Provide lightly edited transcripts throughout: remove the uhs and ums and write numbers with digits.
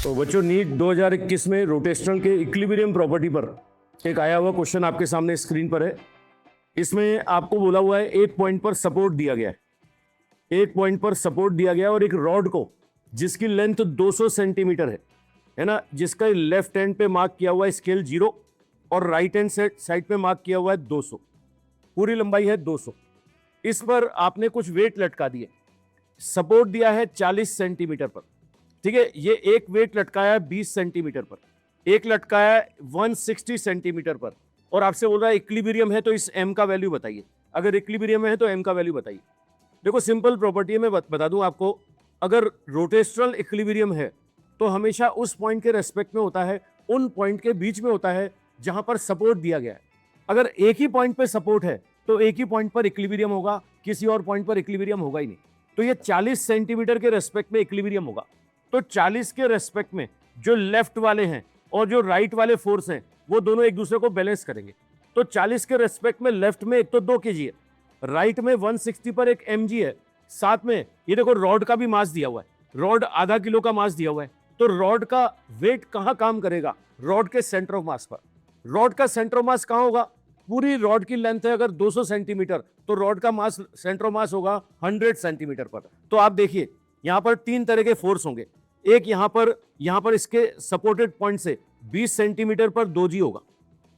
तो बच्चों नीट 2021 में रोटेशनल के इक्विलिब्रियम प्रॉपर्टी पर एक आया हुआ क्वेश्चन आपके सामने स्क्रीन पर है। इसमें आपको बोला हुआ है एक पॉइंट पर सपोर्ट दिया गया है, एक पॉइंट पर सपोर्ट दिया गया और एक रॉड को जिसकी लेंथ 200 सेंटीमीटर है ना, जिसका लेफ्ट हैंड पे मार्क किया हुआ है स्केल 0 और राइट हैंड साइड पे मार्क किया हुआ है 200, पूरी लंबाई है 200। इस पर आपने कुछ वेट लटका दिए, सपोर्ट दिया है 40 सेंटीमीटर पर, ठीक है। ये एक वेट लटकाया है 20 सेंटीमीटर पर, एक लटकाया है 160 सेंटीमीटर पर, और आपसे बोल रहा है इक्विलिब्रियम है तो इस m का वैल्यू बताइए। अगर इक्विलिब्रियम है तो m का वैल्यू बताइए। देखो सिंपल प्रॉपर्टी है, मैं बता दूं आपको, अगर रोटेशनल इक्विलिब्रियम है तो हमेशा उस पॉइंट के रेस्पेक्ट में होता है, उन पॉइंट के बीच में होता है जहां पर सपोर्ट दिया गया है। अगर एक ही पॉइंट पे सपोर्ट है तो एक ही पॉइंट पर इक्विलिब्रियम होगा, किसी और पॉइंट पर इक्विलिब्रियम होगा ही नहीं। तो ये 40 सेंटीमीटर के रेस्पेक्ट में इक्विलिब्रियम होगा। तो 40 के रेस्पेक्ट में जो लेफ्ट वाले हैं और जो राइट वाले फोर्स हैं वो दोनों एक दूसरे को बैलेंस करेंगे। तो 40 के रेस्पेक्ट में लेफ्ट में एक तो 2 kg है, राइट में 160 पर एक mg है, साथ में ये देखो रॉड का भी मास दिया हुआ है, रॉड आधा किलो का मास दिया हुआ है। तो रॉड का वेट कहां काम करेगा? रॉड के सेंटर ऑफ मास पर। रॉड का सेंटर ऑफ मास कहां होगा? पूरी रॉड की लेंथ है अगर 200 सेंटीमीटर तो रॉड का मास, सेंटर ऑफ मास होगा 100 सेंटीमीटर पर। तो आप देखिए यहां पर 3 तरह के फोर्स होंगे। एक यहां पर इसके सपोर्टेड पॉइंट से 20 सेंटीमीटर पर 2g होगा,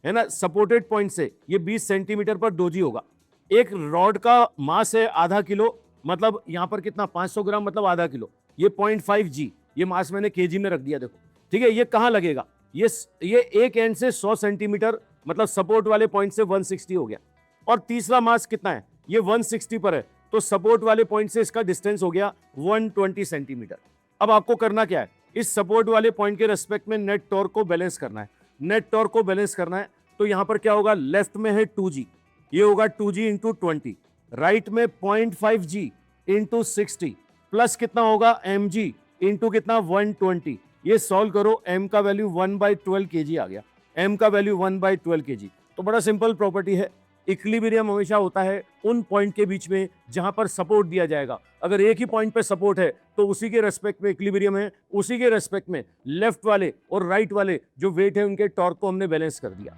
है ना। सपोर्टेड पॉइंट से ये 20 सेंटीमीटर पर 2g होगा। एक रॉड का मास है आधा किलो, मतलब यहां पर कितना, 500 ग्राम मतलब आधा किलो। ये 0.5g, ये मास मैंने केजी में रख दिया, देखो, ठीक है। ये कहां लगेगा? ये एक एंड से 100 सेंटीमीटर, मतलब सपोर्ट वाले पॉइंट से 160 हो गया। और तीसरा मास कितना है? ये 160 पर है, तो सपोर्ट वाले पॉइंट से इसका डिस्टेंस हो गया 120 सेंटीमीटर। अब आपको करना क्या है? इस सपोर्ट वाले पॉइंट के रेस्पेक्ट में नेट टॉर्क को बैलेंस करना है। नेट टॉर्क को बैलेंस करना है तो यहां पर क्या होगा? लेफ्ट में है 2g, ये होगा 2g इंटू 20, राइट में 0.5g इंटू 60, प्लस कितना होगा? mg इंटू कितना? 120। ये सॉल्व करो, m का वैल्यू 1/12 kg आ गया, m का वैल्यू 1/12 kg। तो बड़ा सिंपल प्रॉपर्टी है, इक्विलिब्रियम हमेशा होता है उन पॉइंट के बीच में जहां पर सपोर्ट दिया जाएगा। अगर एक ही पॉइंट पे सपोर्ट है तो उसी के रेस्पेक्ट में इक्विलिब्रियम है, उसी के रेस्पेक्ट में लेफ्ट वाले और राइट वाले जो वेट है उनके टॉर्क को हमने बैलेंस कर दिया,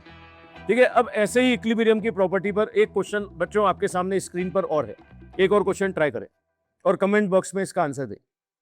ठीक है। अब ऐसे ही इक्विलिब्रियम की प्रॉपर्टी पर एक क्वेश्चन बच्चों आपके सामने स्क्रीन पर और है, एक और क्वेश्चन ट्राई करें और कमेंट बॉक्स में इसका आंसर दें।